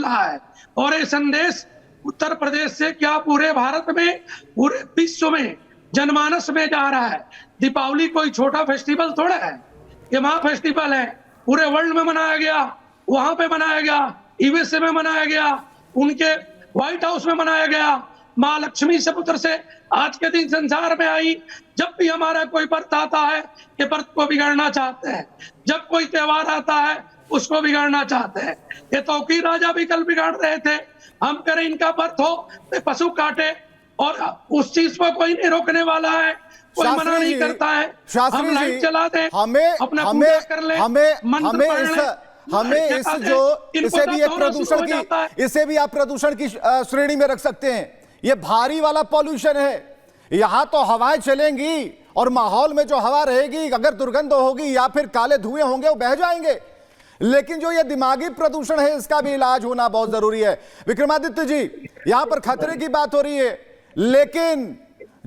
रहा है। और ये संदेश उत्तर प्रदेश से क्या पूरे भारत में, पूरे विश्व में, जनमानस में जा रहा है। दीपावली कोई छोटा फेस्टिवल थोड़ा है, ये महा फेस्टिवल है, पूरे वर्ल्ड में मनाया गया, वहां पे मनाया गया, यूएसए में मनाया गया, उनके व्हाइट हाउस में मनाया गया। माँ लक्ष्मी से पुत्र से आज के दिन संसार में आई। जब भी हमारा कोई व्रत आता है, ये व्रत को बिगाड़ना चाहते हैं। जब कोई त्योहार आता है, उसको बिगाड़ना चाहते हैं। ये तौकीर राजा भी कल बिगाड़ रहे थे। हम करें इनका व्रत हो तो पशु काटे, और उस चीज को कोई नहीं रोकने वाला है, कोई मना नहीं करता है। हम लाइट चला दें, अपना पूजा कर ले, मंत्र पढ़ ले, हमें इस जो इसे भी एक प्रदूषण की, इसे भी आप प्रदूषण की श्रेणी में रख सकते हैं। ये भारी वाला पॉल्यूशन है। यहां तो हवाएं चलेंगी और माहौल में जो हवा रहेगी, अगर दुर्गंध होगी या फिर काले धुएं होंगे, वो बह जाएंगे। लेकिन जो ये दिमागी प्रदूषण है, इसका भी इलाज होना बहुत जरूरी है। विक्रमादित्य जी, यहां पर खतरे की बात हो रही है, लेकिन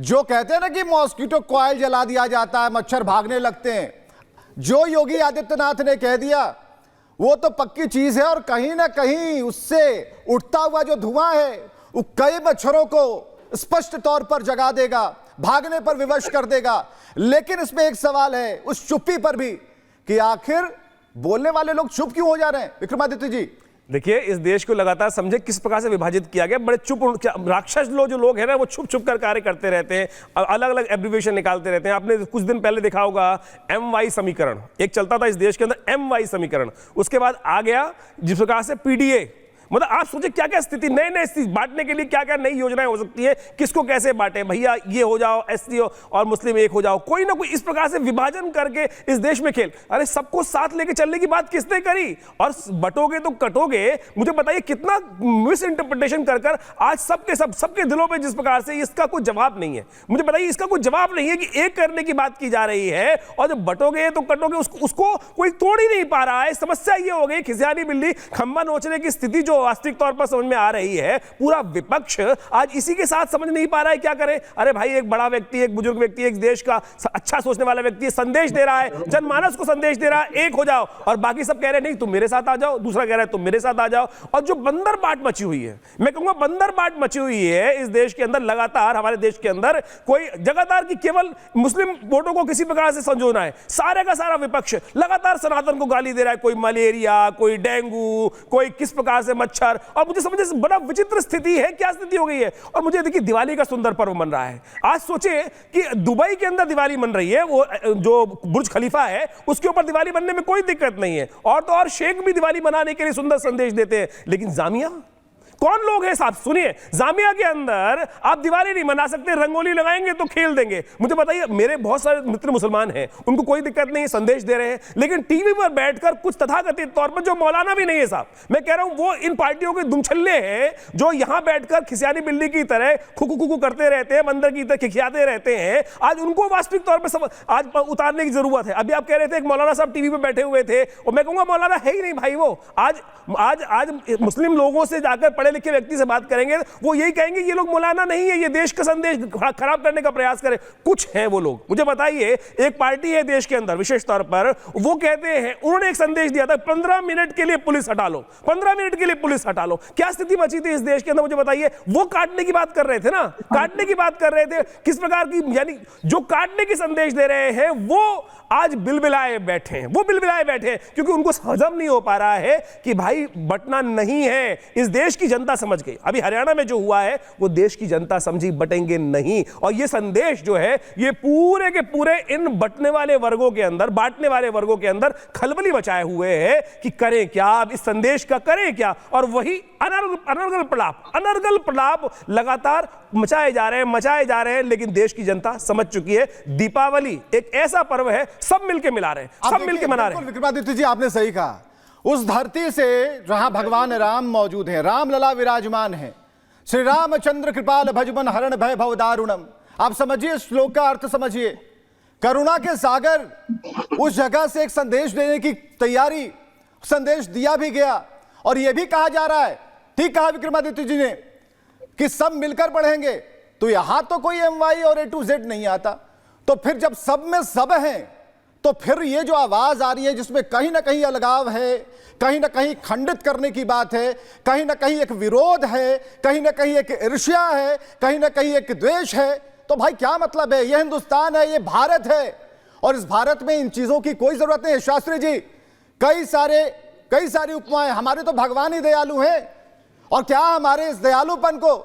जो कहते हैं ना कि मॉस्किटो कॉइल जला दिया जाता है, मच्छर भागने लगते हैं, जो योगी आदित्यनाथ ने कह दिया वो तो पक्की चीज है। और कहीं ना कहीं उससे उठता हुआ जो धुआं है, वो कई मच्छरों को स्पष्ट तौर पर जगा देगा, भागने पर विवश कर देगा। लेकिन इसमें एक सवाल है उस चुप्पी पर भी, कि आखिर बोलने वाले लोग चुप क्यों हो जा रहे हैं? विक्रमादित्य जी, देखिए, इस देश को लगातार समझे किस प्रकार से विभाजित किया गया। बड़े चुप राक्षस लोग जो लोग हैं ना, वो छुप छुप कर कार्य करते रहते हैं, अलग अलग एब्रिविएशन निकालते रहते हैं। आपने कुछ दिन पहले देखा होगा MY समीकरण एक चलता था इस देश के अंदर, MY समीकरण। उसके बाद आ गया जिस प्रकार से PDA। मतलब आप सोचिए क्या क्या स्थिति, नए नए स्थिति बांटने के लिए क्या क्या नई योजनाएं हो सकती है, किसको कैसे बांटे, भैया ये हो जाओ, SC और मुस्लिम एक हो जाओ, कोई ना कोई इस प्रकार से विभाजन करके इस देश में खेल। अरे सबको साथ लेके चलने की बात किसने करी? और बटोगे तो कटोगे। मुझे बताइए कितना मिस इंटरप्रिटेशन कर कर आज सबके दिलों पे जिस प्रकार से, इसका कोई जवाब नहीं है। मुझे बताइए इसका कोई जवाब नहीं है कि एक करने की बात की जा रही है, और जब बटोगे तो कटोगे उसको कोई तोड़ ही नहीं पा रहा है। समस्या ये हो गई, खिसियानी बिल्ली खंबा नोचने की स्थिति जो वास्तविक तौर पर समझ में आ रही है। पूरा विपक्ष आज इसी के साथ समझ नहीं पा रहा है क्या करे। अरे भाई, एक बड़ा व्यक्ति, एक बुजुर्ग व्यक्ति, एक देश का अच्छा सोचने वाला व्यक्ति संदेश दे रहा है, जनमानस को संदेश दे रहा है, एक हो जाओ, और बाकी सब कह रहे हैं नहीं तुम मेरे साथ आ जाओ, दूसरा कह रहा है तुम मेरे साथ आ जाओ। और जो बंदर बाट मची हुई है, मैं कहूंगा बंदर बाट मची हुई है इस देश के अंदर, लगातार हमारे देश के अंदर कोई जगहदार की केवल मुस्लिम वोटों को किसी प्रकार से संजोना है। सारे का सारा विपक्ष लगातार सनातन को गाली दे रहा है, कोई मलेरिया, कोई डेंगू, कोई किस प्रकार से मच्छर। और मुझे समझ बड़ा विचित्र स्थिति है, क्या स्थिति हो गई है। और मुझे देखिए दिवाली का सुंदर पर्व मन रहा है। आज सोचे कि दुबई के अंदर दिवाली मन रही है, वो जो बुर्ज खलीफा है उसके ऊपर दिवाली बनने में कोई दिक्कत नहीं है, और तो और शेख भी दिवाली मनाने के लिए सुंदर संदेश देते हैं। लेकिन जामिया कौन लोग हैं साहब? सुनिए, जामिया के अंदर आप दिवाली नहीं मना सकते, रंगोली लगाएंगे तो खेल देंगे। मुझे बताइए, मेरे बहुत सारे मित्र मुसलमान हैं, उनको कोई दिक्कत नहीं है, संदेश दे रहे हैं, लेकिन टीवी पर बैठकर कुछ तथाकथित तौर पर जो मौलाना भी नहीं है साहब, मैं कह रहा हूं वो इन पार्टियों के दुमछल्ले हैं, जो यहां बैठकर खिसियानी बिल्ली की तरह खुकू करते रहते हैं, बंदर की तरह खिखियाते रहते हैं। आज उनको वास्तविक तौर पर आज उतारने की जरूरत है। अभी आप कह रहे थे एक मौलाना साहब टीवी पर बैठे हुए थे, और मैं कहूंगा मौलाना है ही नहीं भाई वो। आज मुस्लिम लोगों से जाकर पढ़े लिखे व्यक्ति से बात करेंगे, वो यही कहेंगे ये लोग मौलाना नहीं है, ये देश का संदेश खराब करने का प्रयास करें। कुछ हैं वो लोग। मुझे बताइए, एक पार्टी है देश के अंदर विशेष तौर पर, वो कहते हैं, उन्होंने एक संदेश दिया था 15 मिनट के लिए पुलिस हटा लो, 15 मिनट के लिए पुलिस हटा लो। क्या स्थिति बची थी इस देश के अंदर? मुझे बताइए। वो काटने की बात कर रहे थे ना, काटने की बात कर रहे थे। किस प्रकार की, यानी जो काटने की संदेश दे रहे हैं वो आज बिलबिलाए बैठे हैं, वो बिलबिलाए बैठे हैं, क्योंकि उनको हजम नहीं हो पा रहा है कि भाई बटना नहीं है। इस देश की जनता समझ गई। अभी हरियाणा में जो हुआ है वो देश की जनता समझी, बटेंगे नहीं। और ये संदेश जो है ये पूरे के पूरे इन बटने वाले वर्गों के अंदर, बांटने वाले वर्गों के अंदर खलबली मचाए हुए है कि करें क्या, अब इस संदेश का करें क्या। और वही अनर्गल प्रलाप लगातार मचाए जा रहे हैं, लेकिन देश की जनता समझ चुकी है। दीपावली एक ऐसा पर्व है, सब मिलके मिला रहे हैं, सब मिलके मना रहे हैं। विक्रमादित्य जी, आपने सही कहा। उस धरती से जहां भगवान राम मौजूद हैं, राम लला विराजमान है, श्री रामचंद्र कृपाल भजमन हरण भय भव दारुणम। आप समझिए, श्लोक का अर्थ समझिए। करुणा के सागर उस जगह से एक संदेश देने की तैयारी, संदेश दिया भी गया। और यह भी कहा जा रहा है, ठीक कहा विक्रमादित्य जी ने, कि सब मिलकर बढ़ेंगे। तो यहां तो कोई MY और A to Z नहीं आता। तो फिर जब सब में सब हैं, तो तो फिर ये जो आवाज आ रही है जिसमें कहीं ना कहीं अलगाव है, कहीं ना कहीं खंडित करने की बात है, कहीं ना कहीं एक विरोध है, कहीं ना कहीं एक ईर्ष्या है, कहीं ना कहीं एक द्वेष है, तो भाई क्या मतलब है? ये हिंदुस्तान है, ये भारत है, और इस भारत में इन चीजों की कोई जरूरत नहीं है। शास्त्री जी, कई सारी उपमाएं, हमारे तो भगवान ही दयालु हैं, और क्या हमारे इस दयालुपन को,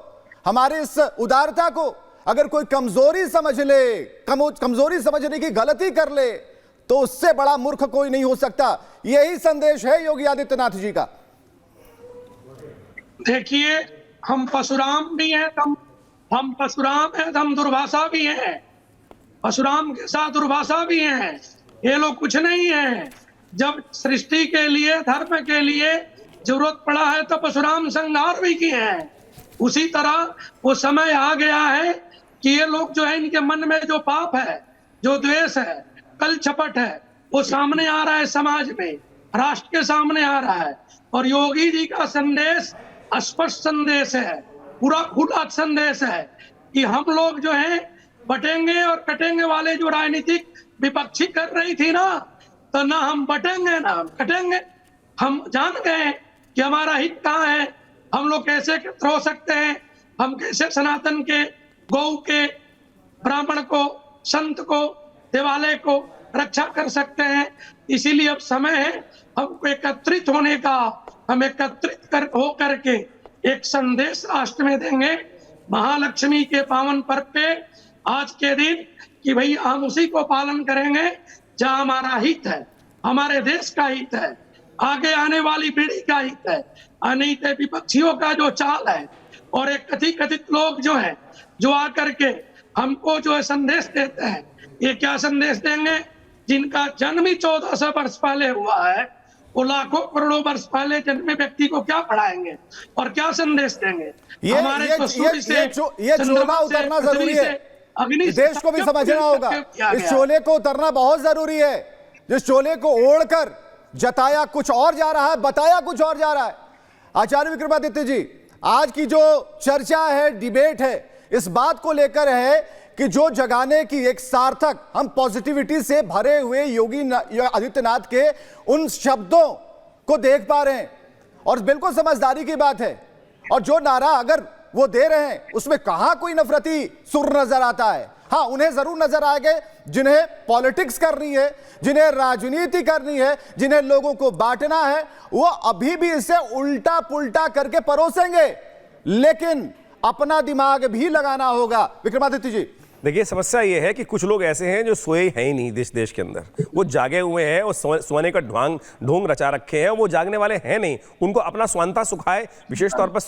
हमारे इस उदारता को अगर कोई कमजोरी समझ ले, कमजोरी समझने की गलती कर ले, तो उससे बड़ा मूर्ख कोई नहीं हो सकता। यही संदेश है योगी आदित्यनाथ जी का। देखिए, हम परशुराम भी हैं, हम परशुराम हैं, हम दुर्भाषा भी हैं, परशुराम के साथ दुर्भाषा भी हैं। ये लोग कुछ नहीं है। जब सृष्टि के लिए, धर्म के लिए जरूरत पड़ा है तो परशुराम संहार भी किए हैं। उसी तरह वो समय आ गया है कि ये लोग जो है, इनके मन में जो पाप है, जो द्वेष है, कल छपट है, वो सामने आ रहा है, समाज में, राष्ट्र के सामने आ रहा है। और योगी जी का संदेश स्पष्ट संदेश है, पूरा खुला संदेश है कि हम लोग जो है बटेंगे और कटेंगे वाले जो राजनीतिक विपक्षी कर रही थी ना, तो ना हम बटेंगे ना हम कटेंगे। हम जान गए कि हमारा हित कहाँ है, हम लोग कैसे हो सकते हैं, हम कैसे सनातन के, गौ के, ब्राह्मण को, संत को, देवालय को रक्षा कर सकते हैं। इसीलिए अब समय है हमको एकत्रित होने का। हम एकत्रित हो करके एक संदेश राष्ट्र में देंगे महालक्ष्मी के पावन पर्व पे आज के दिन, कि भाई हम उसी को पालन करेंगे जहां हमारा हित है, हमारे देश का हित है, आगे आने वाली पीढ़ी का हित है, अनित विपक्षियों का जो चाल है, और एक कथित लोग जो है, जो आकर के हमको जो है संदेश देते हैं। ये क्या संदेश देंगे? जिनका जन्म ही 1400 वर्ष पहले हुआ है, वो लाखों करोड़ों वर्ष पहले जन्मे व्यक्ति को क्या पढ़ाएंगे और क्या संदेश देंगे? ये चोला उतरना जरूरी है, देश को भी समझना होगा। इस चोले को उतरना बहुत जरूरी है। जिस चोले को ओढ़कर जताया कुछ और जा रहा है, बताया कुछ और जा रहा है। आचार्य विक्रमादित्य जी, आज की जो चर्चा है, डिबेट है, इस बात को लेकर है कि जो जगाने की एक सार्थक, हम पॉजिटिविटी से भरे हुए योगी आदित्यनाथ के उन शब्दों को देख पा रहे हैं, और बिल्कुल समझदारी की बात है। और जो नारा अगर वो दे रहे हैं उसमें कहां कोई नफरती सुर नजर आता है। हाँ, उन्हें जरूर नजर आएंगे जिन्हें पॉलिटिक्स करनी है, जिन्हें राजनीति करनी है, जिन्हें लोगों को बांटना है, वो अभी भी इसे उल्टा पुल्टा करके परोसेंगे, लेकिन अपना दिमाग भी लगाना होगा। विक्रमादित्य जी, देखिए, समस्या ये है कि कुछ लोग ऐसे हैं जो सोए हैं ही नहीं देश के अंदर। वो जागे हुए हैं और सोने का ढोंग रचा रखे हैं, वो जागने वाले हैं नहीं। उनको अपना स्वांता सुखाए विशेष तौर पर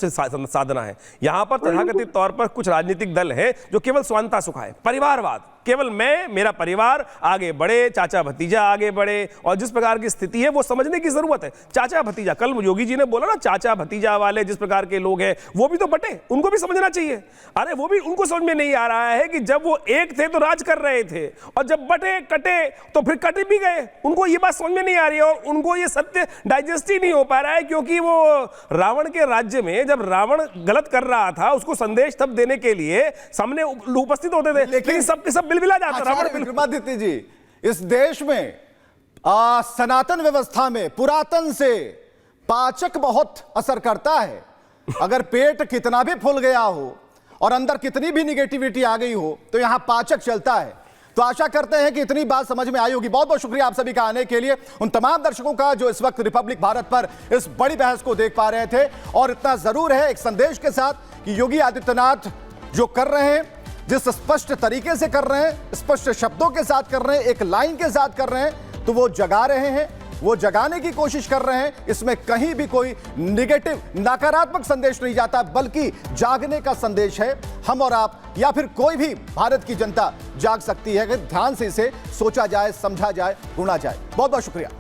साधना है। यहाँ पर तथाकथित तौर पर कुछ राजनीतिक दल हैं जो केवल स्वांता सुखाए, परिवारवाद, केवल मैं, मेरा परिवार आगे बढ़े, चाचा भतीजा आगे बढ़े, और जिस प्रकार की स्थिति है वो समझने की जरूरत है। चाचा भतीजा, कल योगी जी ने बोला ना, चाचा भतीजा वाले जिस प्रकार के लोग हैं वो भी तो बटे, उनको भी समझना चाहिए। अरे वो भी, उनको समझ में नहीं आ रहा है कि जब वो एक थे तो राज कर रहे थे, और जब बटे कटे तो फिर कटे भी गए। उनको ये बात समझ में नहीं आ रही है, और उनको ये सत्य डाइजेस्ट ही नहीं हो पा रहा है, क्योंकि वो रावण के राज्य में जब रावण गलत कर रहा था, उसको संदेश तब देने के लिए सामने उपस्थित होते थे, लेकिन सबके सब बिलबिला जाता। विक्रमादित्य जी, इस देश में सनातन व्यवस्था में पुरातन से पाचक बहुत असर करता है। अगर पेट कितना भी फूल गया हो और अंदर कितनी भी निगेटिविटी आ गई हो, तो यहां पाचक चलता है। तो आशा करते हैं कि इतनी बात समझ में आई होगी। बहुत बहुत शुक्रिया आप सभी का आने के लिए, उन तमाम दर्शकों का जो इस वक्त रिपब्लिक भारत पर इस बड़ी बहस को देख पा रहे थे। और इतना जरूर है एक संदेश के साथ कि योगी आदित्यनाथ जो कर रहे हैं, जिस स्पष्ट तरीके से कर रहे हैं, स्पष्ट शब्दों के साथ कर रहे हैं, एक लाइन के साथ कर रहे हैं, तो वो जगा रहे हैं, वो जगाने की कोशिश कर रहे हैं। इसमें कहीं भी कोई नेगेटिव, नकारात्मक संदेश नहीं जाता, बल्कि जागने का संदेश है। हम और आप या फिर कोई भी भारत की जनता जाग सकती है अगर ध्यान से इसे सोचा जाए, समझा जाए, गुना जाए। बहुत बहुत शुक्रिया।